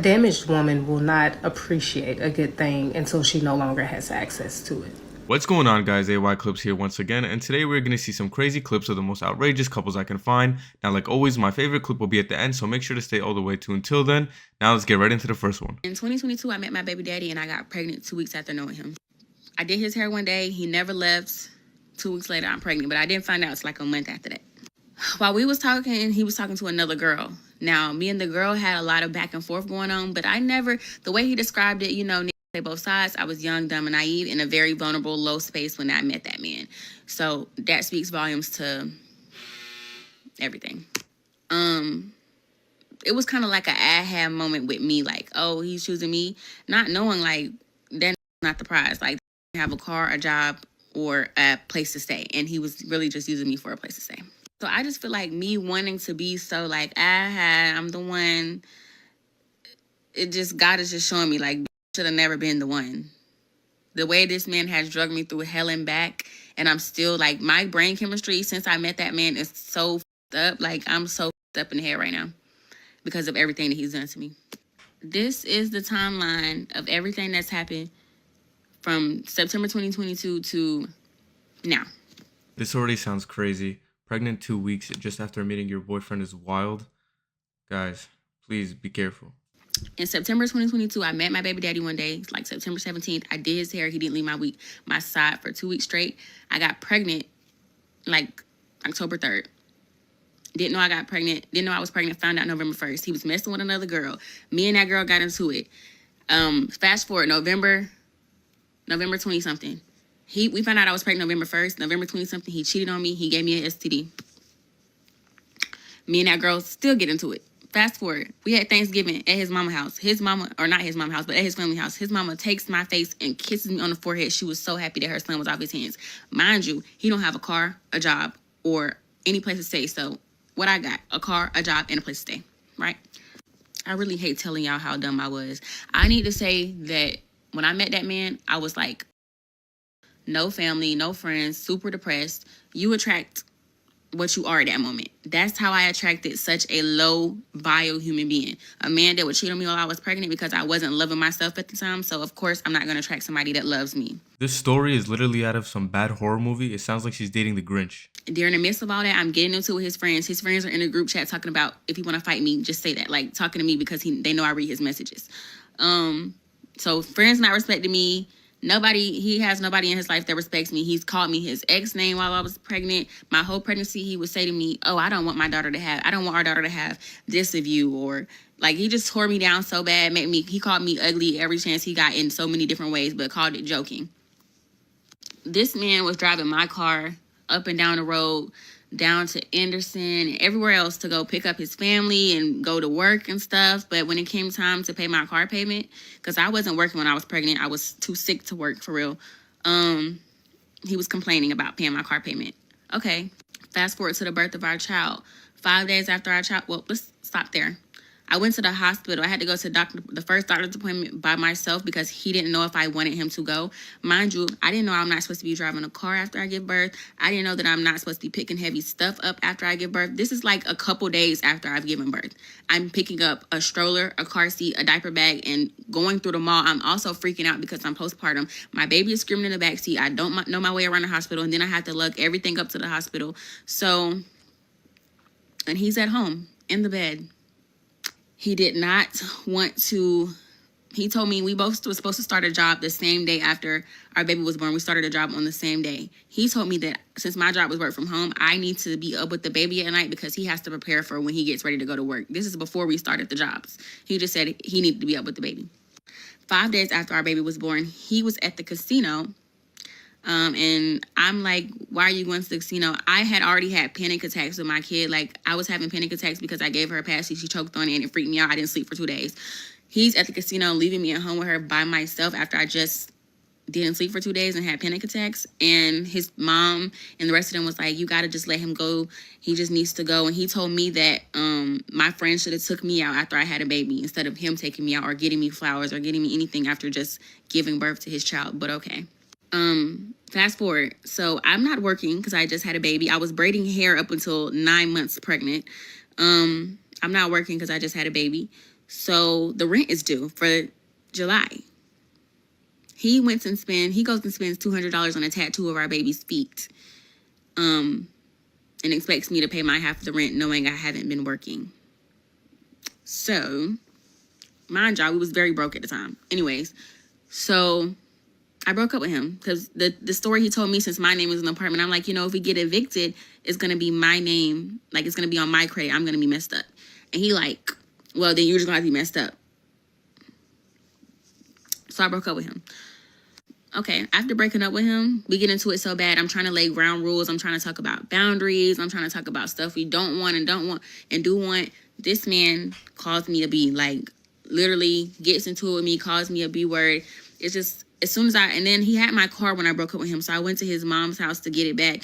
damaged woman will not appreciate a good thing until she no longer has access to it. What's going on, guys? AY Clips here once again, and today we're going to see some crazy clips of the most outrageous couples I can find. Now, like always, my favorite clip will be at the end, so make sure to stay all the way tuned until then. Now let's get right into the first one. In 2022, I met my baby daddy and I got pregnant 2 weeks after knowing him. I did his hair one day. He never left. 2 weeks later, I'm pregnant, but I didn't find out until like a month after that. While we was talking, he was talking to another girl. Now, me and the girl had a lot of back and forth going on, but I never, the way he described it, you know, say both sides. I was young, dumb, and naive in a very vulnerable, low space when I met that man. So that speaks volumes to everything. It was kind of like an aha moment with me, like, oh, he's choosing me, not knowing like that's not the prize. Like, I have a car, a job, or a place to stay, and he was really just using me for a place to stay. So I just feel like me wanting to be so like, I'm the one. It just, God is just showing me like, should have never been the one. The way this man has drugged me through hell and back, and I'm still like, my brain chemistry since I met that man is so up. Like, I'm so up in the head right now because of everything that he's done to me. This is the timeline of everything that's happened from September 2022 to now. This already sounds crazy. Pregnant 2 weeks just after meeting your boyfriend is wild. Guys, please be careful. In September 2022, I met my baby daddy one day, like September 17th. I did his hair. He didn't leave my side for 2 weeks straight. I got pregnant like October 3rd. Didn't know I got pregnant. Didn't know I was pregnant. Found out November 1st. He was messing with another girl. Me and that girl got into it. Fast forward November 20-something. We found out I was pregnant November 1st. November 20-something, he cheated on me. He gave me an STD. Me and that girl still get into it. Fast forward, we had Thanksgiving at his mama house. His mama, or not his mama house, but at his family house. His mama takes my face and kisses me on the forehead. She was so happy that her son was off his hands. Mind you, he don't have a car, a job, or any place to stay. So what I got, a car, a job, and a place to stay, right? I really hate telling y'all how dumb I was. I need to say that when I met that man, I was like, no family, no friends, super depressed. You attract what you are at that moment. That's how I attracted such a low, vile human being. A man that would cheat on me while I was pregnant because I wasn't loving myself at the time. So, of course, I'm not going to attract somebody that loves me. This story is literally out of some bad horror movie. It sounds like she's dating the Grinch. During the midst of all that, I'm getting into it with his friends. His friends are in a group chat talking about, if you want to fight me, just say that. Like, talking to me because they know I read his messages. So, friends not respecting me. He has nobody in his life that respects me. He's called me his ex name while I was pregnant. My whole pregnancy, he would say to me, oh, I don't want our daughter to have this of you. Or like, he just tore me down so bad, he called me ugly every chance he got in so many different ways, but called it joking. This man was driving my car up and down the road, down to Anderson and everywhere else to go pick up his family and go to work and stuff. But when it came time to pay my car payment, because I wasn't working when I was pregnant, I was too sick to work for real. He was complaining about paying my car payment. Okay, fast forward to the birth of our child. 5 days after our child, well, let's stop there. I went to the hospital. I had to go to the first doctor's appointment by myself because he didn't know if I wanted him to go. Mind you, I didn't know I'm not supposed to be driving a car after I give birth. I didn't know that I'm not supposed to be picking heavy stuff up after I give birth. This is like a couple days after I've given birth. I'm picking up a stroller, a car seat, a diaper bag, and going through the mall. I'm also freaking out because I'm postpartum. My baby is screaming in the backseat. I don't know my way around the hospital, and then I have to lug everything up to the hospital. So, and he's at home in the bed. He did not want to. He told me we both were supposed to start a job the same day after our baby was born. We started a job on the same day. He told me that since my job was work from home, I need to be up with the baby at night because he has to prepare for when he gets ready to go to work. This is before we started the jobs. He just said he needed to be up with the baby. 5 days after our baby was born, he was at the casino. And I'm like, why are you going to the casino? I had already had panic attacks with my kid. Like, I was having panic attacks because I gave her a passy. She choked on it and it freaked me out. I didn't sleep for 2 days. He's at the casino leaving me at home with her by myself after I just didn't sleep for 2 days and had panic attacks. And his mom and the rest of them was like, you got to just let him go. He just needs to go. And he told me that my friend should have took me out after I had a baby instead of him taking me out or getting me flowers or getting me anything after just giving birth to his child. But okay. Fast forward. So I'm not working because I just had a baby. I was braiding hair up until 9 months pregnant. I'm not working because I just had a baby. So the rent is due for July. He goes and spends $200 on a tattoo of our baby's feet. And expects me to pay my half of the rent knowing I haven't been working. So, mind y'all, we was very broke at the time. Anyways, so I broke up with him because the story he told me, since my name is in the apartment, I'm like, if we get evicted, it's going to be my name. Like, it's going to be on my credit. I'm going to be messed up. And he like, well, then you're just going to have to be messed up. So I broke up with him. Okay, after breaking up with him, we get into it so bad. I'm trying to lay ground rules. I'm trying to talk about boundaries. I'm trying to talk about stuff we don't want and do want. This man calls me a B, like literally gets into it with me, calls me a B word. It's just, as soon as and then he had my car when I broke up with him. So I went to his mom's house to get it back.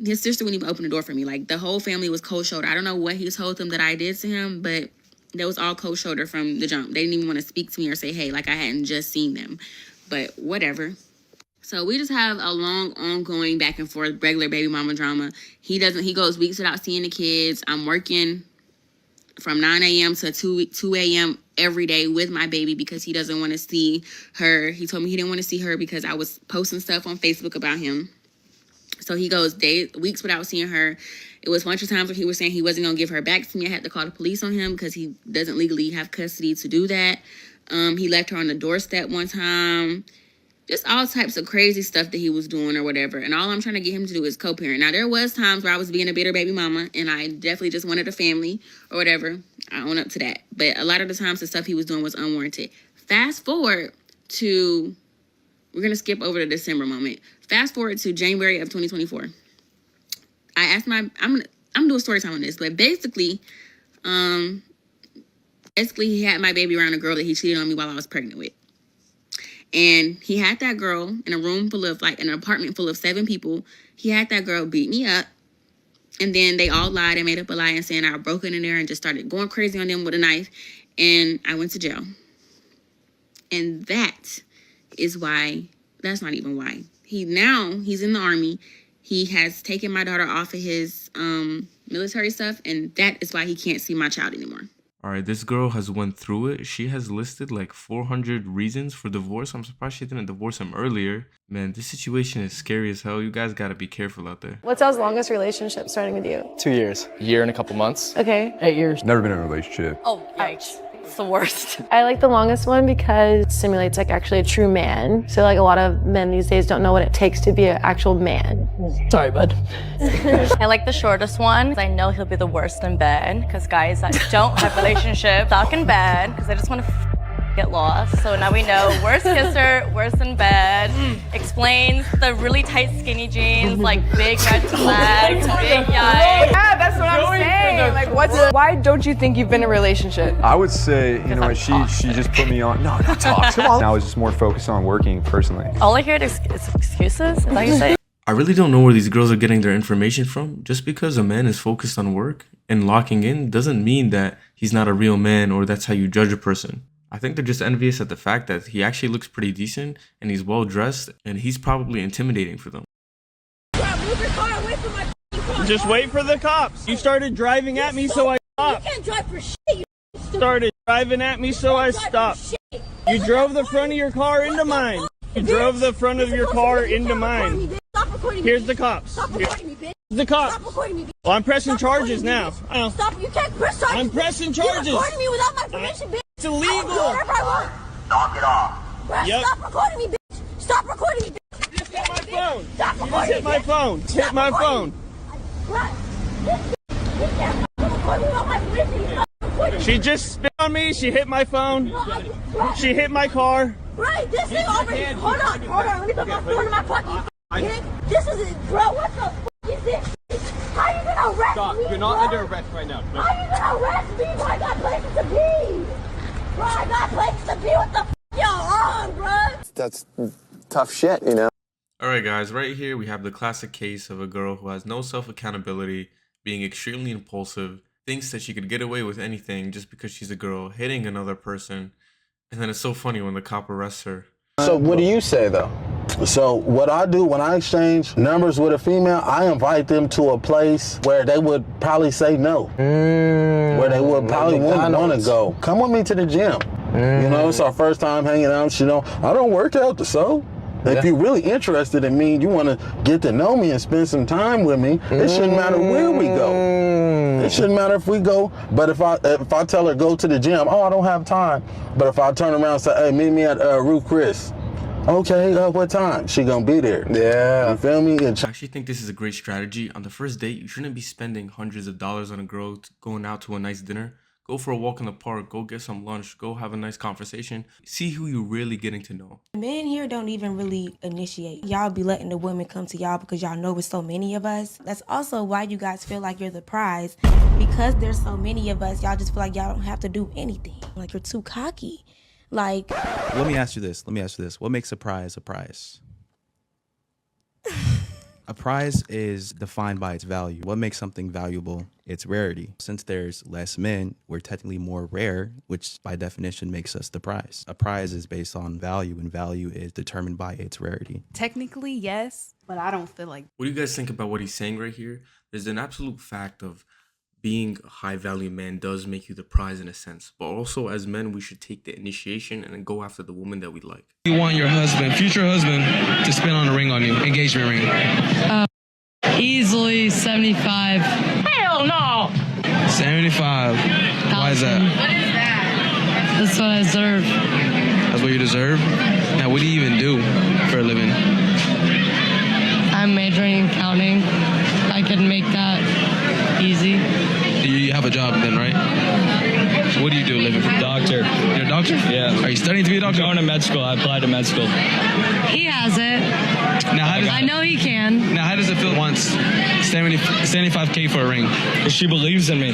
His sister wouldn't even open the door for me. Like, the whole family was cold shoulder. I don't know what he told them that I did to him, but that was all cold shoulder from the jump. They didn't even want to speak to me or say, hey, like I hadn't just seen them. But whatever. So we just have a long, ongoing back and forth, regular baby mama drama. He goes weeks without seeing the kids. I'm working from 9 a.m. to 2 a.m. every day with my baby because he doesn't want to see her. He told me he didn't want to see her because I was posting stuff on Facebook about him. So he goes weeks without seeing her. It was a bunch of times where he was saying he wasn't going to give her back to me. I had to call the police on him because he doesn't legally have custody to do that. He left her on the doorstep one time. Just all types of crazy stuff that he was doing or whatever. And all I'm trying to get him to do is co-parent. Now, there was times where I was being a bitter baby mama and I definitely just wanted a family or whatever. I own up to that. But a lot of the times the stuff he was doing was unwarranted. Fast forward to, we're going to skip over the December moment. Fast forward to January of 2024. I asked I'm doing story time on this, but basically he had my baby around a girl that he cheated on me while I was pregnant with. And he had that girl in a room full of, like, an apartment full of 7 people. He had that girl beat me up. And then they all lied and made up a lie and saying I broke in there and just started going crazy on them with a knife. And I went to jail. And that's not even why. He's in the Army. He has taken my daughter off of his military stuff. And that is why he can't see my child anymore. All right, this girl has went through it. She has listed like 400 reasons for divorce. I'm surprised she didn't divorce him earlier. Man, this situation is scary as hell. You guys got to be careful out there. What's y'all's longest relationship starting with you? 2 years. A year and a couple months. Okay. 8 years. Never been in a relationship. Oh, yikes. It's the worst. I like the longest one because it simulates like actually a true man. So like a lot of men these days don't know what it takes to be an actual man. Sorry, bud. I like the shortest one. I know he'll be the worst in bed because guys that don't have relationships talk in bed because they just want to get lost. So now we know worst kisser, worst in bed. Explains the really tight skinny jeans, like big red flags, big yikes. Yeah, that's what I'm saying. Like, why don't you think you've been in a relationship? I would say, you know what, she just put me on. No, not talk. Come on. I was just more focused on working personally. All I hear is excuses. Is that what you say? I really don't know where these girls are getting their information from. Just because a man is focused on work and locking in doesn't mean that he's not a real man or that's how you judge a person. I think they're just envious at the fact that he actually looks pretty decent and he's well dressed and he's probably intimidating for them. Just wait for the cops. You started driving at me, so I stopped. You can't drive for shit. You started driving at me, so I stopped. You drove the front of your car into mine. You drove the front of your car into mine. Here's the cops. Stop recording me, bitch. The cops. Stop recording me, bitch. Well, I'm pressing charges now. Stop. You can't press charges. I'm pressing charges. You're recording me without my permission, bitch. It's illegal. I will do whatever I want. Knock it off. Bruh, Yep. Stop recording me, bitch. Stop recording me, bitch. You just hit my phone. Stop You recording just hit me, my bitch. phone. Stop Hit my recording phone. Bruh, this bitch, you can't record me without my permission. You stop recording me. She just spit on me. She hit my phone. Bruh, She hit my car. Right, this thing over here. Hold on. Let me put my phone in my pocket. This is it, bro. What the fuck is this? How you gonna arrest me? You're not bro? under arrest right now. No. How you gonna arrest me? Bro, I got places to be. Bro, I got places to be. What the fuck y'all on, bro? That's tough shit, you know? Alright guys, right here we have the classic case of a girl who has no self-accountability, being extremely impulsive, thinks that she could get away with anything just because she's a girl, hitting another person, and then it's so funny when the cop arrests her. So what do you say, though? So what I do when I exchange numbers with a female, I invite them to a place where they would probably say no. Where they would probably wouldn't want to go. Come with me to the gym. You know, it's our first time hanging out. You know, I don't work out, so if you're really interested in me, you want to get to know me and spend some time with me, it shouldn't matter where we go. It shouldn't matter if we go, but if I tell her go to the gym, oh, I don't have time. But if I turn around and say, hey, meet me at Ruth Chris. Okay, what time? She gonna be there. Yeah. You feel me? I actually think this is a great strategy. On the first date, you shouldn't be spending hundreds of dollars on a girl going out to a nice dinner. Go for a walk in the park, go get some lunch, go have a nice conversation. See who you're really getting to know. Men here don't even really initiate. Y'all be letting the women come to y'all because y'all know it's so many of us. That's also why you guys feel like you're the prize. Because there's so many of us, y'all just feel like y'all don't have to do anything. Like you're too cocky. Like, let me ask you this. What makes a prize a prize? A prize is defined by its value. What makes something valuable? Its rarity. Since there's less men, we're technically more rare, which by definition makes us the prize. A prize is based on value, and value is determined by its rarity. Technically, yes, but I don't feel like... What do you guys think about what he's saying right here? There's an absolute fact of being a high value man does make you the prize in a sense, but also as men we should take the initiation and then go after the woman that we like. You want your husband, future husband, to spin on a ring on you, engagement ring? Easily 75. Hell no! 75. Why is that? What is that? That's what I deserve. That's what you deserve? Now what do you even do for a living? I'm majoring in accounting. I can make that easy. You have a job then, right? What do you do living for? Doctor. You're a doctor? Yeah. Are you studying to be a doctor? I'm going to med school. I applied to med school. He has it. Now, I know he can. Now, how does it feel once 75K for a ring? She believes in me.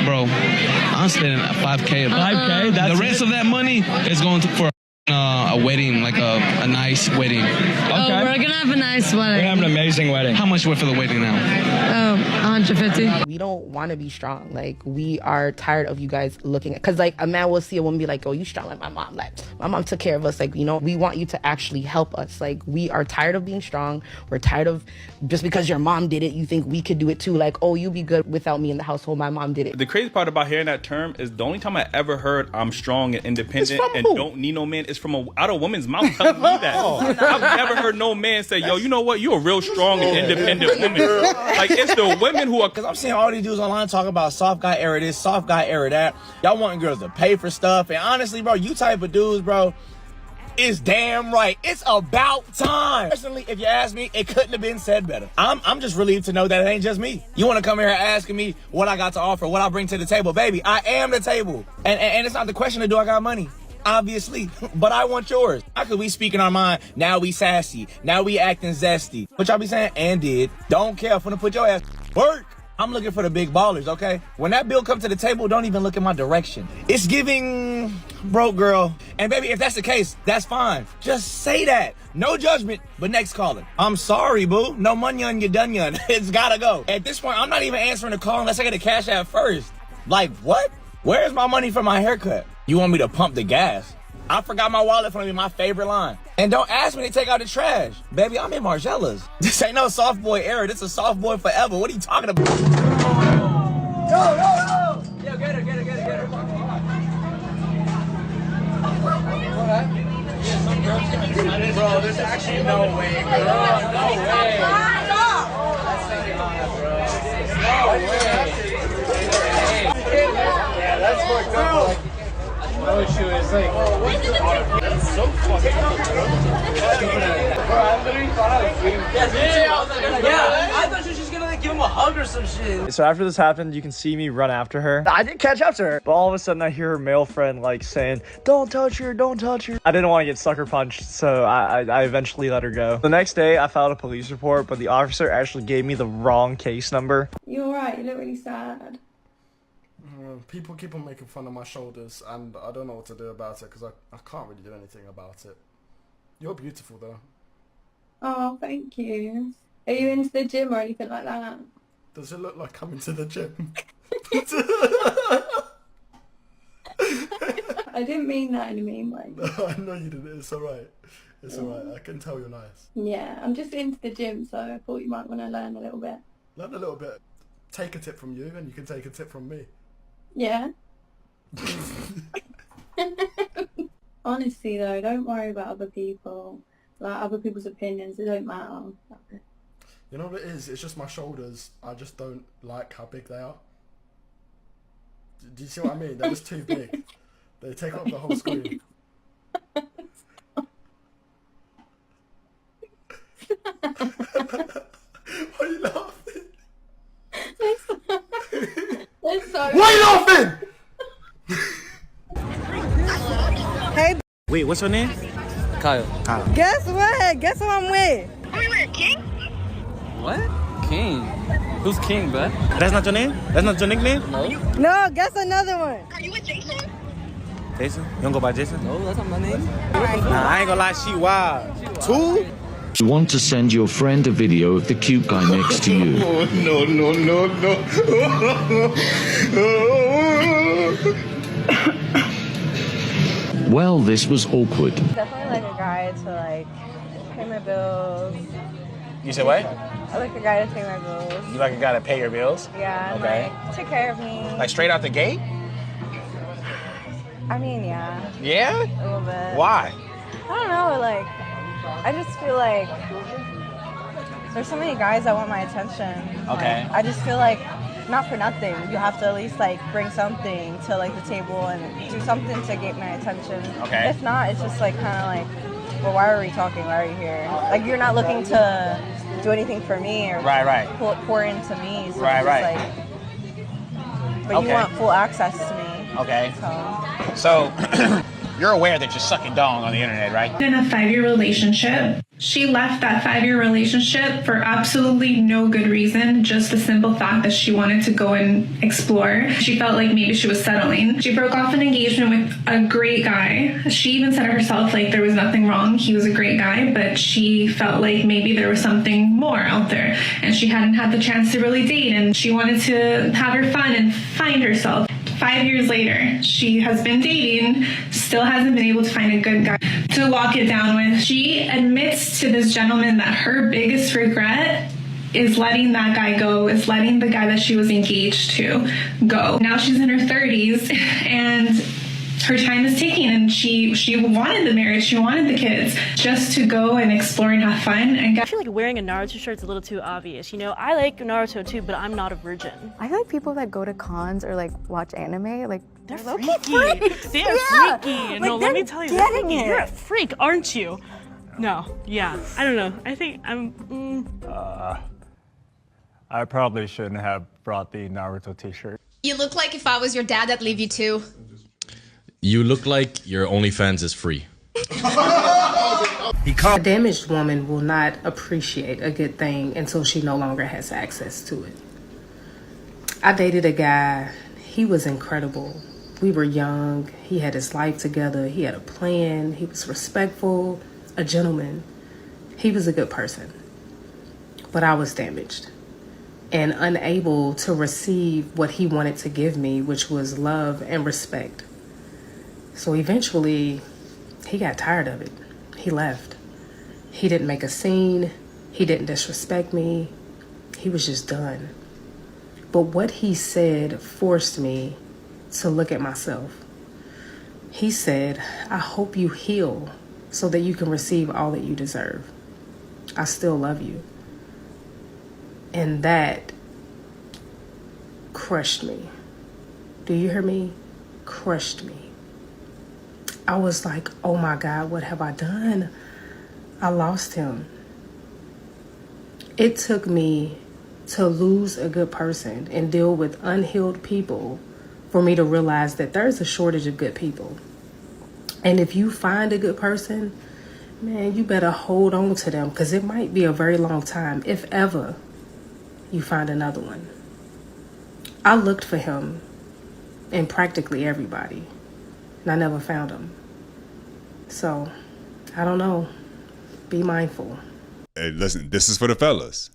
Bro, I'm spending 5K. 5K? That's the rest of that money is going for a wedding, like a nice wedding. Okay. Oh, we're gonna have a nice wedding. We're having an amazing wedding. How much for the wedding now? Oh, 150. We don't want to be strong. Like, we are tired of you guys looking at, because like a man will see a woman be like, oh, you strong like my mom. Like, my mom took care of us. Like, you know, we want you to actually help us. Like, we are tired of being strong. We're tired of just because your mom did it, you think we could do it too. Like, oh, you be good without me in the household. My mom did it. The crazy part about hearing that term is the only time I ever heard I'm strong and independent and don't need no man is from out a woman's mouth telling me that. I've never heard no man say, yo, you know what? You're a real strong and independent woman. Like, it's the women who are... Because I'm seeing all these dudes online talking about soft guy era this, soft guy era that. Y'all wanting girls to pay for stuff. And honestly, bro, you type of dudes, bro, is damn right. It's about time. Personally, if you ask me, it couldn't have been said better. I'm just relieved to know that it ain't just me. You want to come here asking me what I got to offer, what I bring to the table. Baby, I am the table. And it's not the question of do I got money. Obviously, but I want yours. How could we speaking our mind? Now we sassy. Now we acting zesty. What y'all be saying? And did. Don't care. I'm gonna put your ass work. I'm looking for the big ballers, okay? When that bill comes to the table, don't even look in my direction. It's giving broke girl. And baby, if that's the case, that's fine. Just say that. No judgment, but next caller. I'm sorry, boo. No money on your dunion. It's gotta go. At this point, I'm not even answering the call unless I get a cash app first. Like, what? Where's my money for my haircut? You want me to pump the gas? I forgot my wallet for me, my favorite line. And don't ask me to take out the trash. Baby, I'm in Margiela's. This ain't no soft boy era. This is soft boy forever. What are you talking about? Yo, get her. Bro, there's actually no way, bro. No way. No way. Yeah, that's fucked up. No issue. It's like, that's so fucking bro, I literally thought I was being... Yeah, I thought she was just gonna like give him a hug or some shit. So after this happened, you can see me run after her. I did catch up to her, but all of a sudden I hear her male friend like saying, don't touch her, don't touch her. I didn't want to get sucker punched, so I eventually let her go. The next day, I filed a police report, but the officer actually gave me the wrong case number. You alright? You look really sad. People keep on making fun of my shoulders, and I don't know what to do about it, because I can't really do anything about it. You're beautiful, though. Oh, thank you. Are you into the gym or anything like that? Does it look like I'm into the gym? I didn't mean that in a mean way. No, I know you didn't. It's alright. It's alright. I can tell you're nice. Yeah, I'm just into the gym, so I thought you might want to learn a little bit. Learn a little bit. Take a tip from you, and you can take a tip from me. Yeah. Honestly though, don't worry about other people. Like other people's opinions, they don't matter. You know what it is? It's just my shoulders. I just don't like how big they are. Do you see what I mean? They're just too big. They take up the whole screen. Why are you laughing? It's so Why are you laughing? Hey, Wait, what's your name? Kyle. guess what? Guess who I'm with? What? King. Who's King, bud? That's not your name? That's not your nickname? No. No, guess another one. Jason? You don't go by Jason? No, that's not my name. Nah, I ain't gonna lie, she wild. Two? You want to send your friend a video of the cute guy next to you. Oh, no. Well, this was awkward. Definitely like a guy to like pay my bills. You said what? I like a guy to pay my bills. You like a guy to pay your bills? Yeah. and, Okay. Like, take care of me. Like straight out the gate? I mean, yeah. Yeah? A little bit. Why? I don't know. Like, I just feel like there's so many guys that want my attention. Okay. Like, I just feel like not for nothing. You have to at least like bring something to like the table and do something to get my attention. Okay. If not, it's just like kind of like, well, why are we talking? Why are you here? Like you're not looking to do anything for me or Right. pour into me. So Right, it's just right. like, but Okay. you want full access to me. Okay. So So, you're aware that you're sucking dong on the internet, right? In a 5-year relationship. She left that 5-year relationship for absolutely no good reason, just the simple fact that she wanted to go and explore. She felt like maybe she was settling. She broke off an engagement with a great guy. She even said it herself, like there was nothing wrong. He was a great guy, but she felt like maybe there was something more out there and she hadn't had the chance to really date and she wanted to have her fun and find herself. 5 years later, she has been dating, still hasn't been able to find a good guy to lock it down with. She admits to this gentleman that her biggest regret is letting that guy go, is letting the guy that she was engaged to go. Now she's in her 30s and her time is ticking and she wanted the marriage, she wanted the kids, just to go and explore and have fun. And I feel like wearing a Naruto shirt's a little too obvious. You know, I like Naruto too, but I'm not a virgin. I feel like people that go to cons or like watch anime, like They're low-key freaky. freaks. They are Yeah. freaky. Like, No, let me they're tell you, they're getting freaky. it. You're a freak, aren't you? No, yeah, I don't know. I think I'm. I probably shouldn't have brought the Naruto t-shirt. You look like if I was your dad, I'd leave you too. You look like your OnlyFans is free. A damaged woman will not appreciate a good thing until she no longer has access to it. I dated a guy, he was incredible. We were young, he had his life together, he had a plan, he was respectful, a gentleman. He was a good person. But I was damaged and unable to receive what he wanted to give me, which was love and respect. So eventually, he got tired of it. He left. He didn't make a scene. He didn't disrespect me. He was just done. But what he said forced me to look at myself. He said, I hope you heal so that you can receive all that you deserve. I still love you. And that crushed me. Do you hear me? Crushed me. I was like, oh my God, what have I done? I lost him. It took me to lose a good person and deal with unhealed people for me to realize that there's a shortage of good people. And if you find a good person, man, you better hold on to them because it might be a very long time, if ever you find another one. I looked for him in practically everybody, and I never found him. So, I don't know. Be mindful. Hey, listen, this is for the fellas.